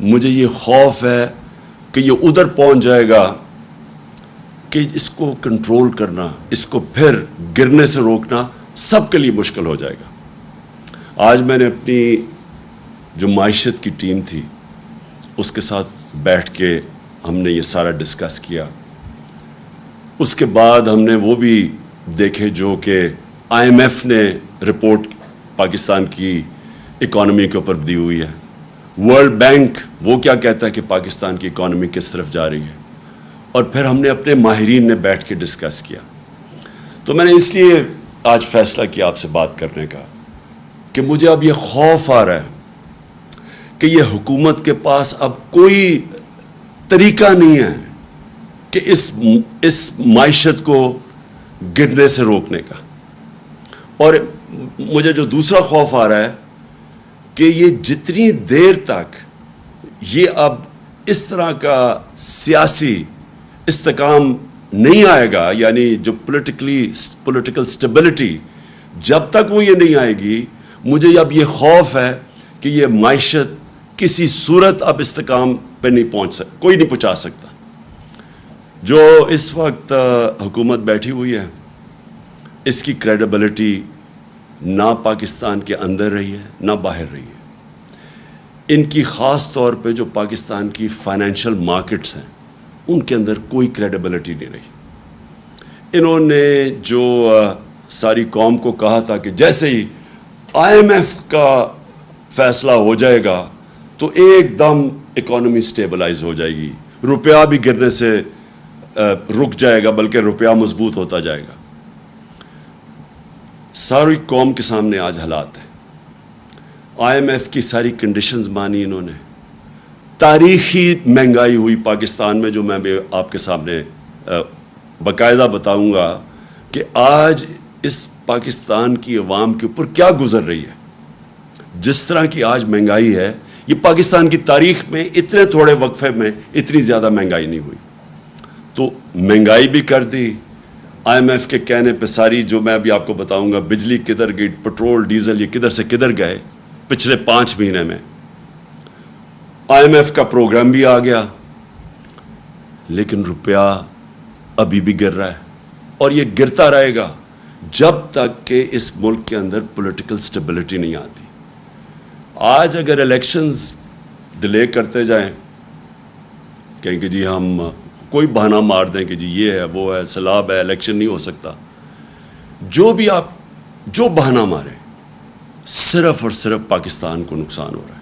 مجھے یہ خوف ہے کہ یہ ادھر پہنچ جائے گا کہ اس کو کنٹرول کرنا، اس کو پھر گرنے سے روکنا سب کے لیے مشکل ہو جائے گا۔ آج میں نے اپنی جو معیشت کی ٹیم تھی اس کے ساتھ بیٹھ کے ہم نے یہ سارا ڈسکس کیا۔ اس کے بعد ہم نے وہ بھی دیکھے جو کہ آئی ایم ایف نے رپورٹ پاکستان کی اکانومی کے اوپر دی ہوئی ہے، ورلڈ بینک وہ کیا کہتا ہے کہ پاکستان کی اکانومی کس طرف جا رہی ہے، اور پھر ہم نے اپنے ماہرین نے بیٹھ کے ڈسکس کیا۔ تو میں نے اس لیے آج فیصلہ کیا آپ سے بات کرنے کا کہ مجھے اب یہ خوف آ رہا ہے کہ یہ حکومت کے پاس اب کوئی طریقہ نہیں ہے کہ اس معیشت کو گرنے سے روکنے کا۔ اور مجھے جو دوسرا خوف آ رہا ہے کہ یہ جتنی دیر تک یہ اب اس طرح کا سیاسی استحکام نہیں آئے گا، یعنی جو پولیٹیکل سٹیبلٹی، جب تک وہ یہ نہیں آئے گی، مجھے اب یہ خوف ہے کہ یہ معیشت کسی صورت اب استحکام پہ نہیں کوئی نہیں پہنچا سکتا۔ جو اس وقت حکومت بیٹھی ہوئی ہے اس کی کریڈیبلٹی نہ پاکستان کے اندر رہی ہے نہ باہر رہی ہے۔ ان کی خاص طور پہ جو پاکستان کی فائنینشیل مارکیٹس ہیں ان کے اندر کوئی کریڈیبلٹی نہیں رہی۔ انہوں نے جو ساری قوم کو کہا تھا کہ جیسے ہی آئی ایم ایف کا فیصلہ ہو جائے گا تو ایک دم اکانومی سٹیبلائز ہو جائے گی، روپیہ بھی گرنے سے رک جائے گا بلکہ روپیہ مضبوط ہوتا جائے گا۔ ساری قوم کے سامنے آج حالات ہیں۔ آئی ایم ایف کی ساری کنڈیشنز مانی انہوں نے، تاریخی مہنگائی ہوئی پاکستان میں، جو میں بھی آپ کے سامنے باقاعدہ بتاؤں گا کہ آج اس پاکستان کی عوام کے اوپر کیا گزر رہی ہے۔ جس طرح کی آج مہنگائی ہے، یہ پاکستان کی تاریخ میں اتنے تھوڑے وقفے میں اتنی زیادہ مہنگائی نہیں ہوئی۔ تو مہنگائی بھی کر دی آئی ایم ایف کے کہنے پہ، ساری جو میں ابھی آپ کو بتاؤں گا، بجلی کدھر گئی، پٹرول ڈیزل یہ کدھر سے کدھر گئے پچھلے 5 مہینے میں۔ آئی ایم ایف کا پروگرام بھی آ گیا، لیکن روپیہ ابھی بھی گر رہا ہے اور یہ گرتا رہے گا جب تک کہ اس ملک کے اندر پولیٹیکل سٹیبلٹی نہیں آتی۔ آج اگر الیکشنز ڈیلے کرتے جائیں، کہیں کہ جی ہم کوئی بہانہ مار دیں کہ جی یہ ہے وہ ہے سیلاب ہے الیکشن نہیں ہو سکتا، جو بھی آپ جو بہانہ ماریں صرف اور صرف پاکستان کو نقصان ہو رہا ہے۔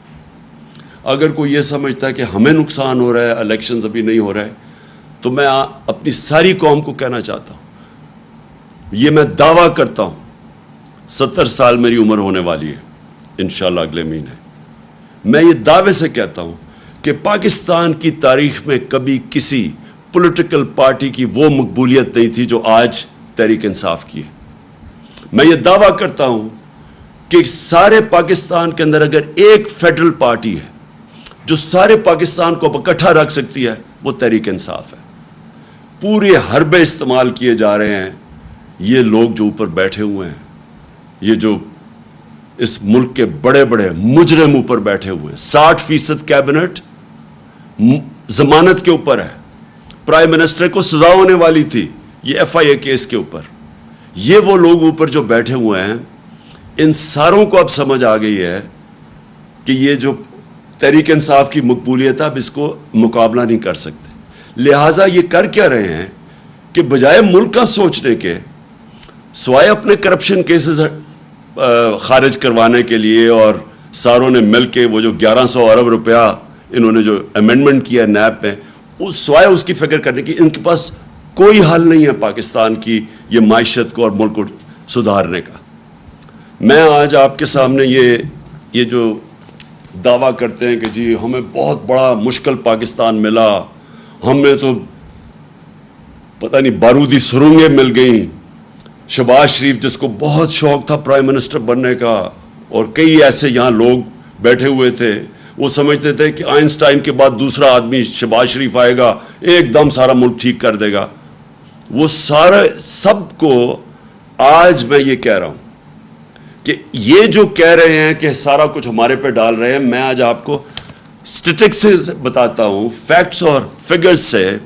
اگر کوئی یہ سمجھتا ہے کہ ہمیں نقصان ہو رہا ہے، الیکشنز ابھی نہیں ہو رہے، تو میں اپنی ساری قوم کو کہنا چاہتا ہوں، یہ میں دعویٰ کرتا ہوں، 70 سال میری عمر ہونے والی ہے انشاءاللہ اگلے مہینے، میں یہ دعوے سے کہتا ہوں کہ پاکستان کی تاریخ میں کبھی کسی پولیٹیکل پارٹی کی وہ مقبولیت نہیں تھی جو آج تحریک انصاف کی ہے۔ میں یہ دعویٰ کرتا ہوں کہ سارے پاکستان کے اندر اگر ایک فیڈرل پارٹی ہے جو سارے پاکستان کو اکٹھا رکھ سکتی ہے، وہ تحریک انصاف ہے۔ پورے حربے استعمال کیے جا رہے ہیں، یہ لوگ جو اوپر بیٹھے ہوئے ہیں، یہ جو اس ملک کے بڑے بڑے مجرم اوپر بیٹھے ہوئے ہیں، 60% کیبنٹ ضمانت کے اوپر ہے، پرائم منسٹر کو سزا ہونے والی تھی یہ ایف آئی اے کیس کے اوپر، یہ وہ لوگ اوپر جو بیٹھے ہوئے ہیں، ان ساروں کو اب سمجھ آ گئی ہے کہ یہ جو تحریک انصاف کی مقبولیت ہے اب اس کو مقابلہ نہیں کر سکتے۔ لہٰذا یہ کر کیا رہے ہیں کہ بجائے ملک کا سوچنے کے، سوائے اپنے کرپشن کیسز خارج کروانے کے لیے، اور ساروں نے مل کے وہ جو 1100 ارب روپیہ انہوں نے جو امینڈمنٹ کیا نیب میں، سوائے اس کی فکر کرنے کی، ان کے پاس کوئی حل نہیں ہے پاکستان کی یہ معیشت کو اور ملک کو سدھارنے کا۔ میں آج آپ کے سامنے یہ جو دعویٰ کرتے ہیں کہ جی ہمیں بہت بڑا مشکل پاکستان ملا، ہمیں تو پتہ نہیں بارودی سرنگیں مل گئیں، شہباز شریف جس کو بہت شوق تھا پرائم منسٹر بننے کا، اور کئی ایسے یہاں لوگ بیٹھے ہوئے تھے، وہ سمجھتے تھے کہ آئنسٹائن کے بعد دوسرا آدمی شہباز شریف آئے گا، ایک دم سارا ملک ٹھیک کر دے گا۔ وہ سارا سب کو آج میں یہ کہہ رہا ہوں کہ یہ جو کہہ رہے ہیں کہ سارا کچھ ہمارے پہ ڈال رہے ہیں، میں آج آپ کو اسٹیٹکس سے بتاتا ہوں، فیکٹس اور فگرز سے،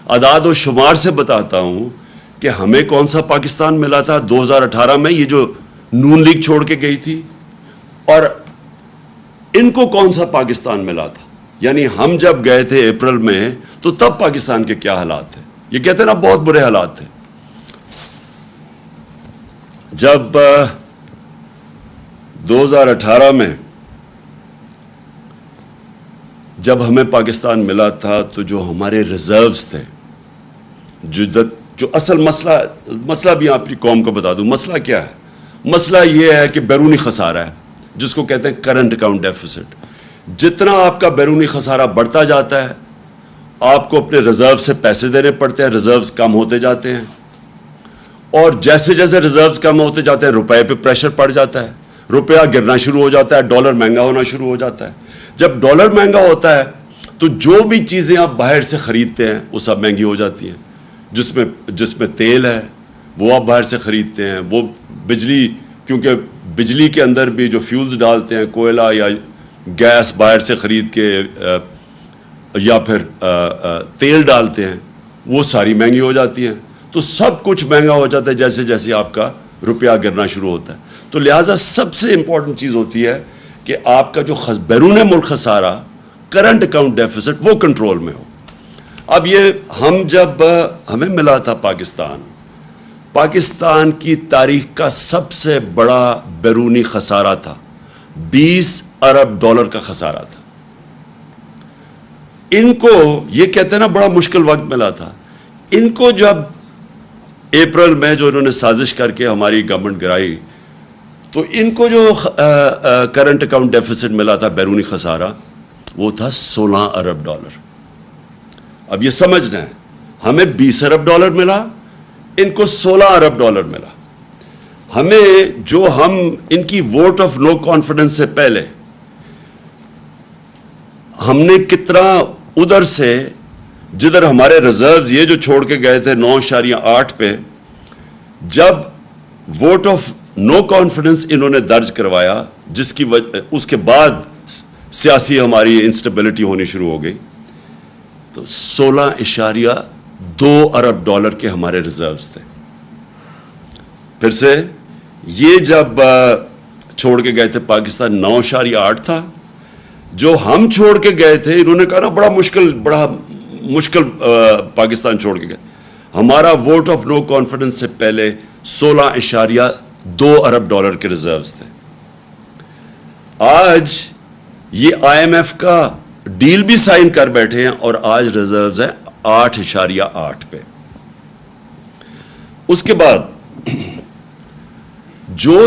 اعداد و شمار سے بتاتا ہوں کہ ہمیں کون سا پاکستان ملا تھا 2018 میں، یہ جو نون لیگ چھوڑ کے گئی تھی، اور ان کو کون سا پاکستان ملا تھا. یعنی ہم جب گئے تھے اپریل میں تو تب پاکستان کے کیا حالات تھے. یہ کہتے ہیں نا بہت برے حالات تھے. جب 2018 میں جب ہمیں پاکستان ملا تھا تو جو ہمارے ریزروز تھے، جو اصل مسئلہ بھی آپ کی قوم کو بتا دوں، مسئلہ کیا ہے؟ مسئلہ یہ ہے کہ بیرونی خسارہ ہے، جس کو کہتے ہیں کرنٹ اکاؤنٹ ڈیفیسٹ. جتنا آپ کا بیرونی خسارہ بڑھتا جاتا ہے، آپ کو اپنے ریزرو سے پیسے دینے پڑتے ہیں، ریزروز کم ہوتے جاتے ہیں، اور جیسے جیسے ریزروز کم ہوتے جاتے ہیں روپے پہ پریشر پڑ جاتا ہے، روپیہ گرنا شروع ہو جاتا ہے، ڈالر مہنگا ہونا شروع ہو جاتا ہے. جب ڈالر مہنگا ہوتا ہے تو جو بھی چیزیں آپ باہر سے خریدتے ہیں وہ سب مہنگی ہو جاتی ہیں. جس میں تیل ہے وہ آپ باہر سے خریدتے ہیں، وہ بجلی، کیونکہ بجلی کے اندر بھی جو فیولز ڈالتے ہیں، کوئلہ یا گیس باہر سے خرید کے یا پھر تیل ڈالتے ہیں، وہ ساری مہنگی ہو جاتی ہیں. تو سب کچھ مہنگا ہو جاتا ہے جیسے جیسے آپ کا روپیہ گرنا شروع ہوتا ہے. تو لہٰذا سب سے امپورٹنٹ چیز ہوتی ہے کہ آپ کا جو بیرون ملک خسارہ، کرنٹ اکاؤنٹ ڈیفیسٹ، وہ کنٹرول میں ہو. اب یہ جب ہمیں ملا تھا پاکستان کی تاریخ کا سب سے بڑا بیرونی خسارہ تھا، 20 ارب ڈالر کا خسارہ تھا. ان کو یہ کہتے ہیں نا بڑا مشکل وقت ملا تھا. ان کو جب اپریل میں جو انہوں نے سازش کر کے ہماری گورنمنٹ گرائی، تو ان کو جو کرنٹ اکاؤنٹ ڈیفیسٹ ملا تھا، بیرونی خسارہ، وہ تھا 16 ارب ڈالر. اب یہ سمجھنا ہے، ہمیں 20 ارب ڈالر ملا، ان کو 16 ارب ڈالر ملا. ہم ان کی ووٹ آف نو کانفیڈنس سے پہلے ہم نے کتنا ادھر سے، جدھر ہمارے ریزروز یہ جو چھوڑ کے گئے تھے 9.8 پہ، جب ووٹ آف نو کانفیڈنس انہوں نے درج کروایا، جس کی وجہ اس کے بعد سیاسی ہماری انسٹیبلٹی ہونی شروع ہو گئی، تو 16.2 ارب ڈالر کے ہمارے ریزروز تھے. پھر سے یہ جب چھوڑ کے گئے تھے پاکستان 9.8 تھا. جو ہم چھوڑ کے گئے تھے، انہوں نے کہا نا بڑا مشکل پاکستان چھوڑ کے گئے. ہمارا ووٹ آف نو کانفیڈنس سے پہلے 16.2 ارب ڈالر کے ریزروز تھے. آج یہ آئی ایم ایف کا ڈیل بھی سائن کر بیٹھے ہیں، اور آج ریزروز ہیں 8.8 پہ. اس کے بعد جو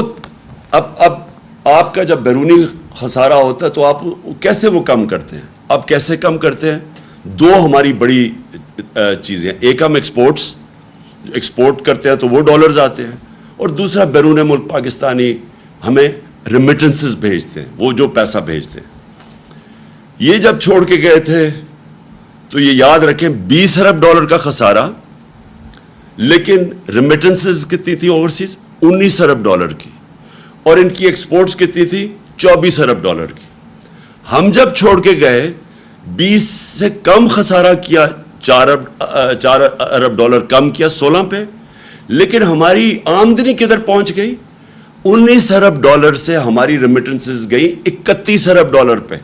اب آپ کا جب بیرونی خسارہ ہوتا ہے تو آپ کیسے وہ کم کرتے ہیں؟ اب کیسے کم کرتے ہیں؟ دو ہماری بڑی چیزیں، ایک ہم ایکسپورٹ کرتے ہیں تو وہ ڈالرز آتے ہیں، اور دوسرا بیرون ملک پاکستانی ہمیں ریمیٹنسز بھیجتے ہیں، وہ جو پیسہ بھیجتے ہیں. یہ جب چھوڑ کے گئے تھے تو یہ یاد رکھیں 20 ارب ڈالر کا خسارہ، لیکن ریمیٹنسز کتنی تھی اوورسیز؟ 19 ارب ڈالر کی، اور ان کی ایکسپورٹس کتنی تھی؟ 24 ارب ڈالر کی. ہم جب چھوڑ کے گئے 20 سے کم خسارہ کیا، 4 ارب ڈالر کم کیا 16 پہ، لیکن ہماری آمدنی کدھر پہنچ گئی؟ 19 ارب ڈالر سے ہماری ریمیٹنسز گئی 31 ارب ڈالر پہ.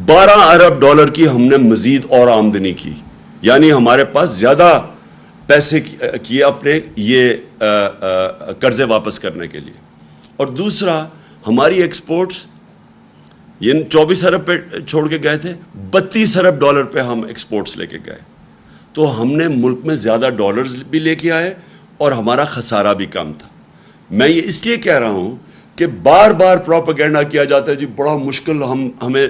12 ارب ڈالر کی ہم نے مزید اور آمدنی کی، یعنی ہمارے پاس زیادہ پیسے کیے اپنے یہ قرضے واپس کرنے کے لیے. اور دوسرا ہماری ایکسپورٹس، یہ 24 ارب پہ چھوڑ کے گئے تھے، 32 ارب ڈالر پہ ہم ایکسپورٹس لے کے گئے. تو ہم نے ملک میں زیادہ ڈالرز بھی لے کے آئے اور ہمارا خسارہ بھی کم تھا. میں یہ اس لیے کہہ رہا ہوں کہ بار بار پروپیگنڈا کیا جاتا ہے جی بڑا مشکل ہمیں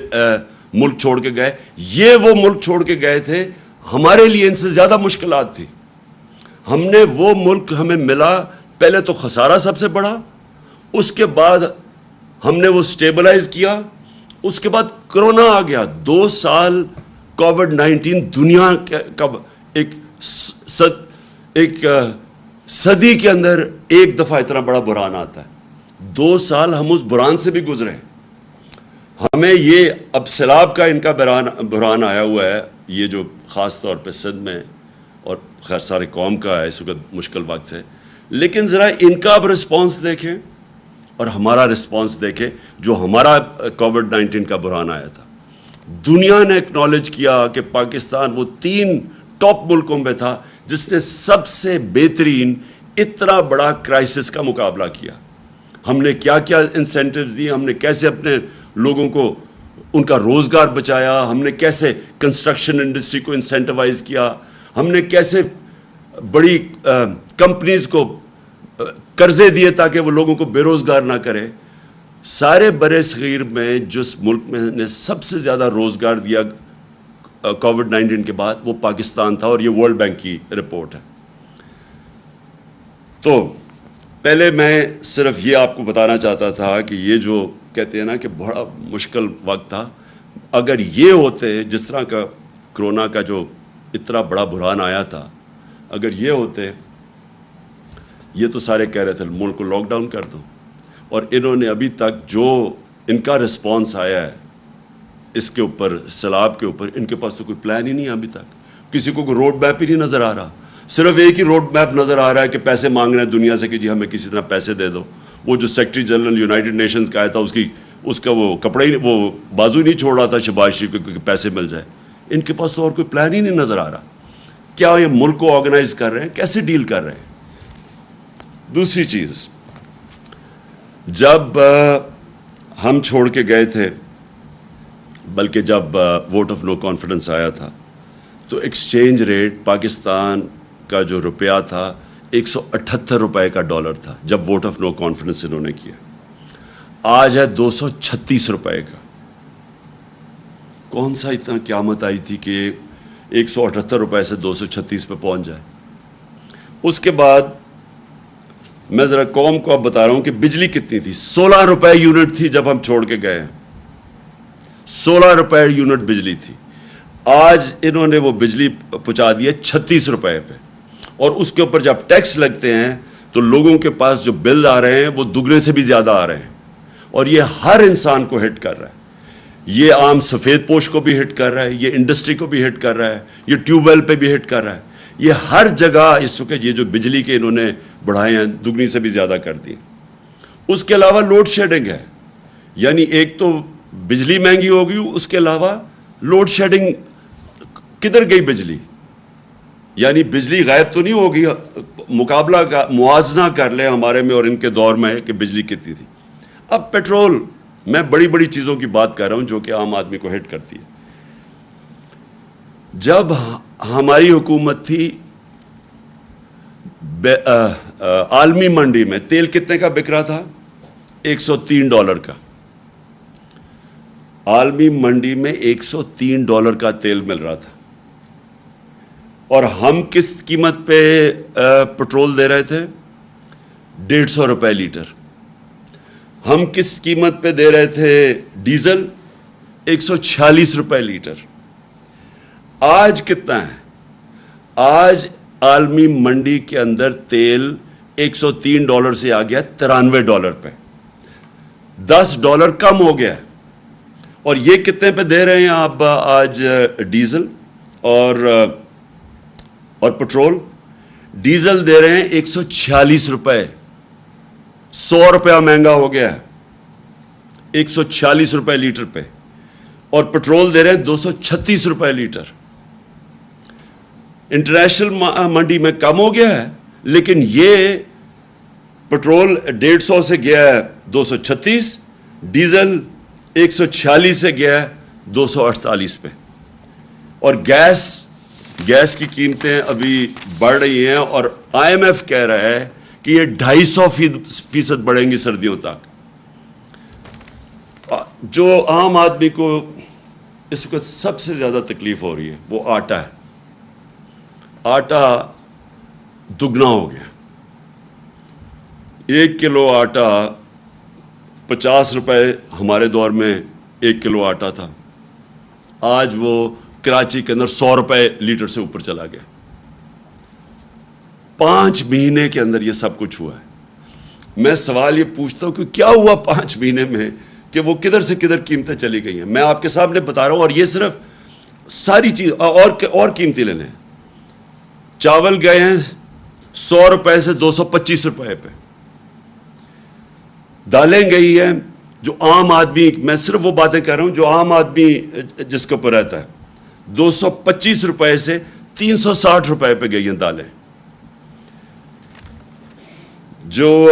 ملک چھوڑ کے گئے. یہ وہ ملک چھوڑ کے گئے تھے، ہمارے لیے ان سے زیادہ مشکلات تھی. ہم نے وہ ملک ہمیں ملا، پہلے تو خسارہ سب سے بڑا، اس کے بعد ہم نے وہ سٹیبلائز کیا، اس کے بعد کرونا آ گیا. 2 سال کووڈ-19 دنیا کا ایک صدی کے اندر ایک دفعہ اتنا بڑا بحران آتا ہے. 2 سال ہم اس بحران سے بھی گزرے. ہمیں یہ اب سیلاب کا ان کا بحران آیا ہوا ہے، یہ جو خاص طور پہ سندھ میں اور خیر سارے قوم کا ہے اس وقت مشکل وقت سے، لیکن ذرا ان کا اب رسپانس دیکھیں اور ہمارا رسپانس دیکھیں جو ہمارا کووڈ-19 کا بحران آیا تھا۔ دنیا نے اکنالج کیا کہ پاکستان وہ 3 ٹاپ ملکوں میں تھا جس نے سب سے بہترین اتنا بڑا کرائسس کا مقابلہ کیا۔ ہم نے کیا کیا انسینٹیوز دیے، ہم نے کیسے اپنے لوگوں کو ان کا روزگار بچایا، ہم نے کیسے کنسٹرکشن انڈسٹری کو انسینٹیوائز کیا، ہم نے کیسے بڑی کمپنیز کو قرضے دیے تاکہ وہ لوگوں کو بے روزگار نہ کرے۔ سارے برِ صغیر میں جس ملک میں نے سب سے زیادہ روزگار دیا کووڈ-19 کے بعد وہ پاکستان تھا، اور یہ ورلڈ بینک کی رپورٹ ہے۔ تو پہلے میں صرف یہ آپ کو بتانا چاہتا تھا کہ یہ جو کہتے ہیں نا کہ بڑا مشکل وقت تھا، اگر یہ ہوتے جس طرح کا کرونا کا جو اتنا بڑا بحران آیا تھا، اگر یہ ہوتے، یہ تو سارے کہہ رہے تھے ملک کو لاک ڈاؤن کر دو، اور انہوں نے ابھی تک جو ان کا رسپانس آیا ہے اس کے اوپر سیلاب کے اوپر، ان کے پاس تو کوئی پلان ہی نہیں ہے ابھی تک، کسی کو کوئی روڈ میپ ہی نہیں نظر آ رہا، صرف ایک ہی روڈ میپ نظر آ رہا ہے کہ پیسے مانگ رہے ہیں دنیا سے کہ جی ہمیں کسی طرح پیسے دے دو۔ وہ جو سیکرٹری جنرل یونائٹڈ نیشنز کا آیا تھا اس کا وہ کپڑا ہی وہ بازو نہیں چھوڑ رہا تھا شہباز شریف کو کہ پیسے مل جائے۔ ان کے پاس تو اور کوئی پلان ہی نہیں نظر آ رہا، کیا یہ ملک کو آرگنائز کر رہے ہیں، کیسے ڈیل کر رہے ہیں۔ دوسری چیز، جب ہم چھوڑ کے گئے تھے، بلکہ جب ووٹ آف نو کانفیڈنس آیا تھا، تو ایکسچینج ریٹ پاکستان کا جو روپیہ تھا 178 روپے کا ڈالر تھا جب ووٹ آف نو کانفیڈنس انہوں نے کیا، آج ہے 236 روپے کا۔ کون سا اتنا قیامت آئی تھی کہ 178 روپے سے 236 پہ پہنچ جائے۔ اس کے بعد میں ذرا قوم کو اب بتا رہا ہوں کہ بجلی کتنی تھی، 16 روپے یونٹ تھی جب ہم چھوڑ کے گئے ہیں، 16 روپے یونٹ بجلی تھی، آج انہوں نے وہ بجلی پہنچا دی ہے 36 روپے پہ، اور اس کے اوپر جب ٹیکس لگتے ہیں تو لوگوں کے پاس جو بل آ رہے ہیں وہ دگنے سے بھی زیادہ آ رہے ہیں، اور یہ ہر انسان کو ہٹ کر رہا ہے، یہ عام سفید پوش کو بھی ہٹ کر رہا ہے، یہ انڈسٹری کو بھی ہٹ کر رہا ہے، یہ ٹیوب ویل پہ بھی ہٹ کر رہا ہے، یہ ہر جگہ اس وقت یہ جو بجلی کے انہوں نے بڑھائے ہیں دگنی سے بھی زیادہ کر دی۔ اس کے علاوہ لوڈ شیڈنگ ہے، یعنی ایک تو بجلی مہنگی ہو گئی، اس کے علاوہ لوڈ شیڈنگ، کدھر گئی بجلی؟ یعنی بجلی غائب تو نہیں ہوگی، مقابلہ کا موازنہ کر لیں ہمارے میں اور ان کے دور میں کہ بجلی کتنی تھی۔ اب پیٹرول، میں بڑی بڑی چیزوں کی بات کر رہا ہوں جو کہ عام آدمی کو ہٹ کرتی ہے۔ جب ہماری حکومت تھی، عالمی منڈی میں تیل کتنے کا بک رہا تھا؟ $103 کا، عالمی منڈی میں $103 کا تیل مل رہا تھا، اور ہم کس قیمت پہ پیٹرول دے رہے تھے؟ 150 روپے لیٹر۔ ہم کس قیمت پہ دے رہے تھے ڈیزل؟ 146 روپے لیٹر۔ آج کتنا ہے؟ آج عالمی منڈی کے اندر تیل $103 سے آ گیا $93 پہ، $10 کم ہو گیا ہے۔ اور یہ کتنے پہ دے رہے ہیں آپ آج ڈیزل اور پیٹرول؟ ڈیزل دے رہے ہیں 146 روپے، 100 روپیہ مہنگا ہو گیا ہے 146 روپے لیٹر پہ، اور پیٹرول دے رہے ہیں 236 روپے لیٹر۔ انٹرنیشنل منڈی میں کم ہو گیا ہے، لیکن یہ پیٹرول 150 سے گیا ہے 236، ڈیزل 146 سے گیا ہے 248 پہ، اور گیس کی قیمتیں ابھی بڑھ رہی ہیں، اور آئی ایم ایف کہہ رہا ہے کہ یہ 250% بڑھیں گی سردیوں تک۔ جو عام آدمی کو اس وقت سب سے زیادہ تکلیف ہو رہی ہے وہ آٹا ہے۔ آٹا دگنا ہو گیا، 1 کلو آٹا 50 روپے ہمارے دور میں 1 کلو آٹا تھا، آج وہ کراچی کے اندر 100 روپے لیٹر سے اوپر چلا گیا۔ 5 مہینے کے اندر یہ سب کچھ ہوا ہے۔ میں سوال یہ پوچھتا ہوں کہ کیا ہوا 5 مہینے میں کہ وہ کدھر سے کدھر قیمتیں چلی گئی ہیں. میں آپ کے سامنے بتا رہا ہوں, اور یہ صرف ساری چیز اور قیمتیں لے لیں. چاول گئے ہیں 100 روپے سے 225 روپے پہ. دالیں گئی ہیں, جو عام آدمی, میں صرف وہ باتیں کر رہا ہوں جو عام آدمی جس کے اوپر رہتا ہے, 225 روپے سے 360 روپے پہ گئی ہیں دالیں. جو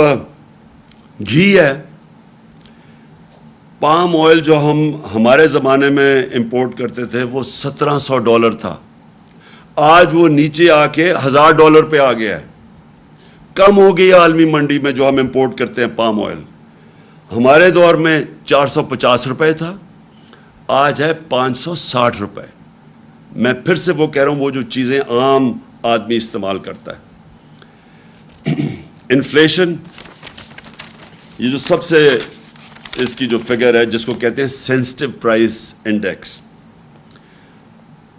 گھی ہے, پام آئل جو ہمارے زمانے میں امپورٹ کرتے تھے وہ $1700 تھا, آج وہ نیچے آ کے $1000 پہ آ گیا ہے. کم ہو گئی عالمی منڈی میں جو ہم امپورٹ کرتے ہیں پام آئل. ہمارے دور میں 450 روپے تھا, آج ہے 560 روپے. میں پھر سے وہ کہہ رہا ہوں, وہ جو چیزیں عام آدمی استعمال کرتا ہے. انفلیشن, یہ جو سب سے اس کی جو فگر ہے جس کو کہتے ہیں سینسٹیو پرائس انڈیکس,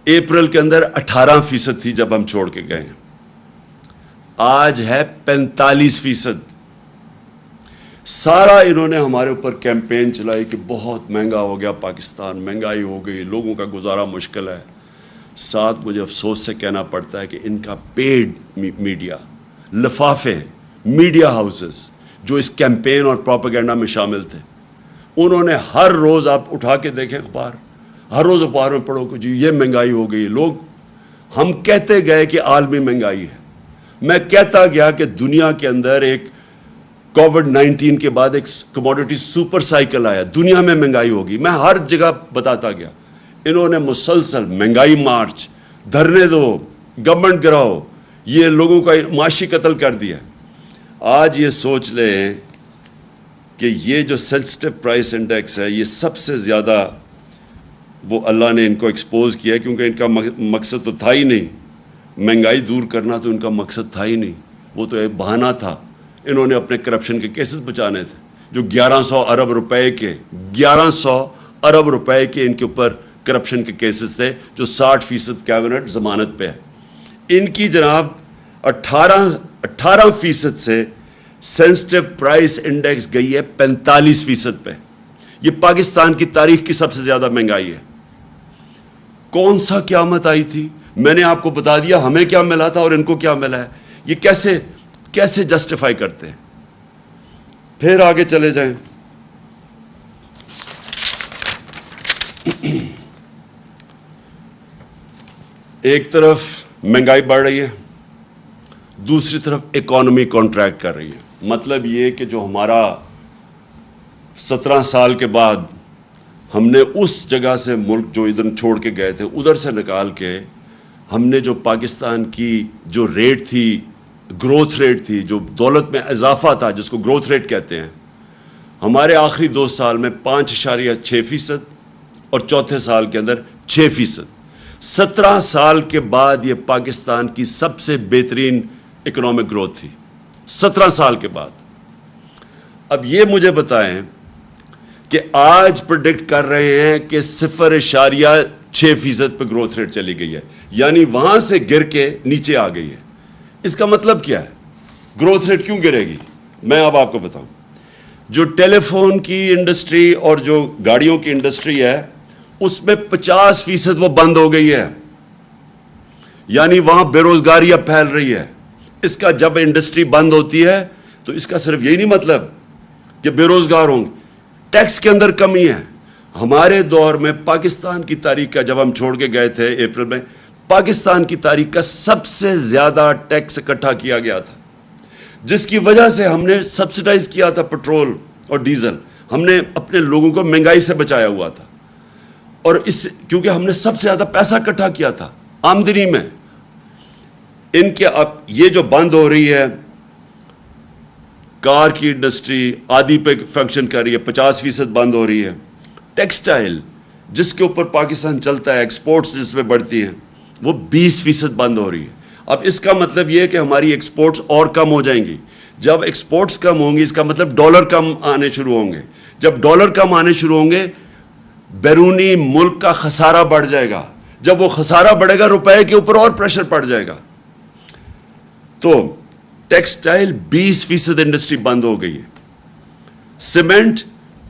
اپریل کے اندر 18% تھی جب ہم چھوڑ کے گئے ہیں, آج ہے 45%. سارا انہوں نے ہمارے اوپر کیمپین چلائی کہ بہت مہنگا ہو گیا پاکستان, مہنگائی ہو گئی, لوگوں کا گزارا مشکل ہے. ساتھ مجھے افسوس سے کہنا پڑتا ہے کہ ان کا پیڈ میڈیا, لفافے, میڈیا ہاؤسز جو اس کیمپین اور پروپیگنڈا میں شامل تھے, انہوں نے ہر روز, آپ اٹھا کے دیکھیں اخبار, ہر روز اخبار میں پڑھو کہ جی یہ مہنگائی ہو گئی. لوگ, ہم کہتے گئے کہ عالمی مہنگائی ہے. میں کہتا گیا کہ دنیا کے اندر ایک کووڈ-19 کے بعد ایک کموڈٹی سپر سائیکل آیا, دنیا میں مہنگائی ہوگی. میں ہر جگہ بتاتا گیا. انہوں نے مسلسل مہنگائی مارچ, دھرنے دو, گورنمنٹ گراؤ, یہ لوگوں کا معاشی قتل کر دیا. آج یہ سوچ لیں کہ یہ جو سینسٹیو پرائس انڈیکس ہے, یہ سب سے زیادہ وہ اللہ نے ان کو ایکسپوز کیا ہے, کیونکہ ان کا مقصد تو تھا ہی نہیں, مہنگائی دور کرنا تو ان کا مقصد تھا ہی نہیں, وہ تو ایک بہانہ تھا. انہوں نے اپنے کرپشن کے کیسز بچانے تھے, جو 1100 ارب روپے کے ان کے اوپر کرپشن کے کیسز تھے, جو 60% کیبنٹ ضمانت پہ ہے. ان کی جناب 18% سے سینسٹیو پرائس انڈیکس گئی ہے 45% پہ. یہ پاکستان کی تاریخ کی سب سے زیادہ مہنگائی ہے. کون سا قیامت آئی تھی؟ میں نے آپ کو بتا دیا ہمیں کیا ملا تھا اور ان کو کیا ملا ہے. یہ کیسے جسٹیفائی کرتے ہیں؟ پھر آگے چلے جائیں. ایک طرف مہنگائی بڑھ رہی ہے, دوسری طرف اکانومی کانٹریکٹ کر رہی ہے. مطلب یہ کہ جو ہمارا 17 سال کے بعد ہم نے اس جگہ سے ملک جو ادھر چھوڑ کے گئے تھے ادھر سے نکال کے ہم نے جو پاکستان کی جو ریٹ تھی, گروتھ ریٹ تھی, جو دولت میں اضافہ تھا جس کو گروتھ ریٹ کہتے ہیں, ہمارے آخری 2 سال میں 5.6% اور چوتھے سال کے اندر 6%. 17 سال کے بعد یہ پاکستان کی سب سے بہترین اکنامک گروتھ تھی, 17 سال کے بعد. اب یہ مجھے بتائیں کہ آج پریڈکٹ کر رہے ہیں کہ 0.6% پہ گروتھ ریٹ چلی گئی ہے, یعنی وہاں سے گر کے نیچے آ گئی ہے. اس کا مطلب کیا ہے؟ گروتھ ریٹ کیوں گرے گی؟ میں اب آپ کو بتاؤں. جو ٹیلی فون کی انڈسٹری اور جو گاڑیوں کی انڈسٹری ہے اس میں 50% وہ بند ہو گئی ہے, یعنی وہاں بے روزگاری اب پھیل رہی ہے. اس کا جب انڈسٹری بند ہوتی ہے تو اس کا صرف یہی نہیں مطلب کہ بے روزگار ہوں گے, ٹیکس کے اندر کمی ہے. ہمارے دور میں پاکستان کی تاریخ کا, جب ہم چھوڑ کے گئے تھے اپریل میں, پاکستان کی تاریخ کا سب سے زیادہ ٹیکس اکٹھا کیا گیا تھا, جس کی وجہ سے ہم نے سبسڈائز کیا تھا پٹرول اور ڈیزل. ہم نے اپنے لوگوں کو مہنگائی سے بچایا ہوا تھا, اور کیونکہ ہم نے سب سے زیادہ پیسہ اکٹھا کیا تھا آمدنی میں. ان کے اب یہ جو بند ہو رہی ہے, کار کی انڈسٹری آدھی پہ فنکشن کر رہی ہے, 50% بند ہو رہی ہے. ٹیکسٹائل جس کے اوپر پاکستان چلتا ہے, ایکسپورٹس جس میں بڑھتی ہیں, وہ 20% بند ہو رہی ہے. اب اس کا مطلب یہ ہے کہ ہماری ایکسپورٹس اور کم ہو جائیں گی. جب ایکسپورٹس کم ہوں گی اس کا مطلب ڈالر کم آنے شروع ہوں گے. جب ڈالر کم آنے شروع ہوں گے بیرونی ملک کا خسارہ بڑھ جائے گا. جب وہ خسارہ بڑھے گا روپے کے اوپر اور پریشر پڑ جائے گا. تو ٹیکسٹائل 20% انڈسٹری بند ہو گئی ہے. Cement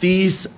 $30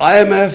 IMF,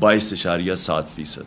22.7%।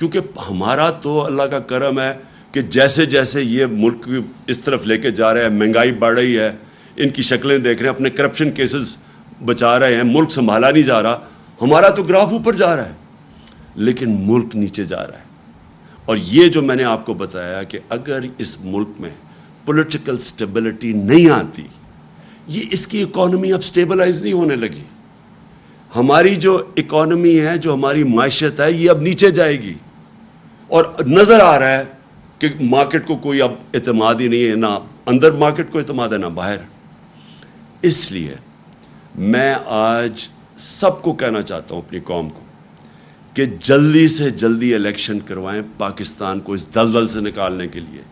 کیونکہ ہمارا تو اللہ کا کرم ہے کہ جیسے جیسے یہ ملک اس طرف لے کے جا رہا ہے، مہنگائی بڑھ رہی ہے، ان کی شکلیں دیکھ رہے ہیں، اپنے کرپشن کیسز بچا رہے ہیں، ملک سنبھالا نہیں جا رہا. ہمارا تو گراف اوپر جا رہا ہے لیکن ملک نیچے جا رہا ہے. اور یہ جو میں نے آپ کو بتایا کہ اگر اس ملک میں پولیٹیکل سٹیبلٹی نہیں آتی، یہ اس کی اکانومی اب سٹیبلائز نہیں ہونے لگی. ہماری جو اکانومی ہے، جو ہماری معیشت ہے، یہ اب نیچے جائے گی. اور نظر آ رہا ہے کہ مارکیٹ کو کوئی اب اعتماد ہی نہیں ہے، نہ اندر مارکیٹ کو اعتماد ہے نہ باہر. اس لیے میں آج سب کو کہنا چاہتا ہوں، اپنی قوم کو، کہ جلدی سے جلدی الیکشن کروائیں پاکستان کو اس دلدل سے نکالنے کے لیے،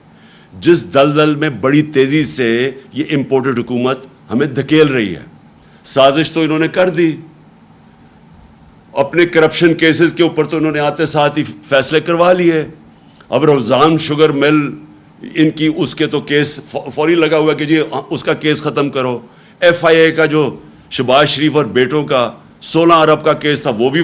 جس دلدل میں بڑی تیزی سے یہ امپورٹڈ حکومت ہمیں دھکیل رہی ہے. سازش تو انہوں نے کر دی، اپنے کرپشن کیسز کے اوپر تو انہوں نے آتے ساتھ ہی فیصلے کروا لیے. اب رمضان شوگر مل ان کی اس کے تو کیس فوری لگا ہوا کہ جی اس کا کیس ختم کرو. ایف آئی اے کا جو شہباز شریف اور بیٹوں کا 16 ارب کا کیس تھا، وہ بھی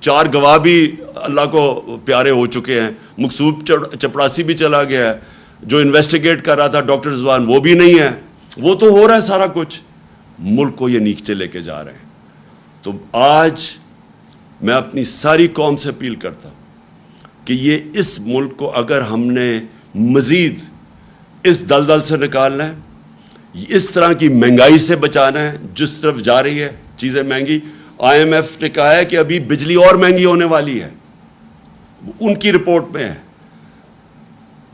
4 گواہ بھی اللہ کو پیارے ہو چکے ہیں. مقصود چپڑاسی بھی چلا گیا ہے، جو انویسٹیگیٹ کر رہا تھا ڈاکٹر رضوان، وہ بھی نہیں ہے. وہ تو ہو رہا ہے سارا کچھ، ملک کو یہ نیچے لے کے جا رہے ہیں. تو آج میں اپنی ساری قوم سے اپیل کرتا ہوں کہ یہ اس ملک کو اگر ہم نے مزید اس دلدل سے نکالنا ہے، اس طرح کی مہنگائی سے بچانا ہے جس طرف جا رہی ہے چیزیں مہنگی. آئی ایم ایف نے کہا ہے کہ ابھی بجلی اور مہنگی ہونے والی ہے، ان کی رپورٹ میں ہے.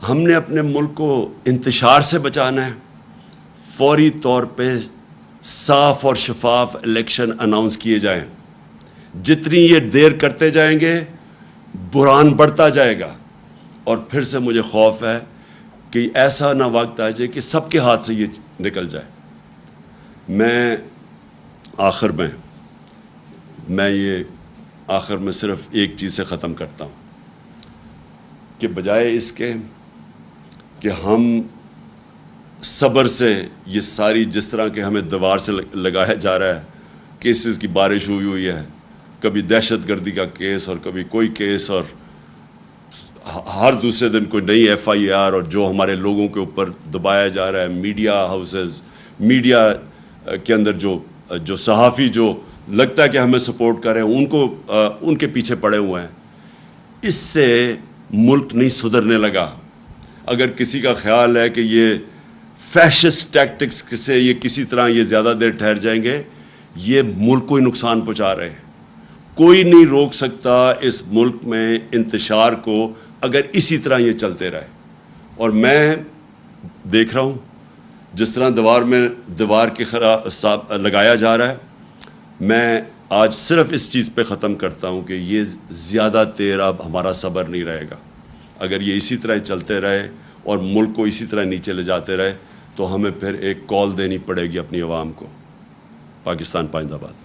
ہم نے اپنے ملک کو انتشار سے بچانا ہے. فوری طور پہ صاف اور شفاف الیکشن اناؤنس کیے جائیں. جتنی یہ دیر کرتے جائیں گے بحران بڑھتا جائے گا. اور پھر سے مجھے خوف ہے کہ ایسا نہ وقت آ جائے کہ سب کے ہاتھ سے یہ نکل جائے. میں آخر میں صرف ایک چیز سے ختم کرتا ہوں کہ بجائے اس کے کہ ہم صبر سے یہ ساری جس طرح کے ہمیں دیوار سے لگایا جا رہا ہے، کیسز کی بارش ہوئی ہے، کبھی دہشت گردی کا کیس اور کبھی کوئی کیس، اور ہر دوسرے دن کوئی نئی ایف آئی آر، اور جو ہمارے لوگوں کے اوپر دبایا جا رہا ہے. میڈیا ہاؤسز، میڈیا کے اندر جو صحافی جو لگتا ہے کہ ہمیں سپورٹ کر رہے ہیں، ان کے پیچھے پڑے ہوئے ہیں. اس سے ملک نہیں سدھرنے لگا. اگر کسی کا خیال ہے کہ یہ فیشسٹ ٹیکٹکس سے یہ کسی طرح یہ زیادہ دیر ٹھہر جائیں گے، یہ ملک کو ہی نقصان پہنچا رہے ہیں. کوئی نہیں روک سکتا اس ملک میں انتشار کو اگر اسی طرح یہ چلتے رہے. اور میں دیکھ رہا ہوں جس طرح دیوار کے خلاف لگایا جا رہا ہے. میں آج صرف اس چیز پہ ختم کرتا ہوں کہ یہ زیادہ دیر اب ہمارا صبر نہیں رہے گا. اگر یہ اسی طرح چلتے رہے اور ملک کو اسی طرح نیچے لے جاتے رہے تو ہمیں پھر ایک کال دینی پڑے گی اپنی عوام کو. پاکستان پائندہ باد.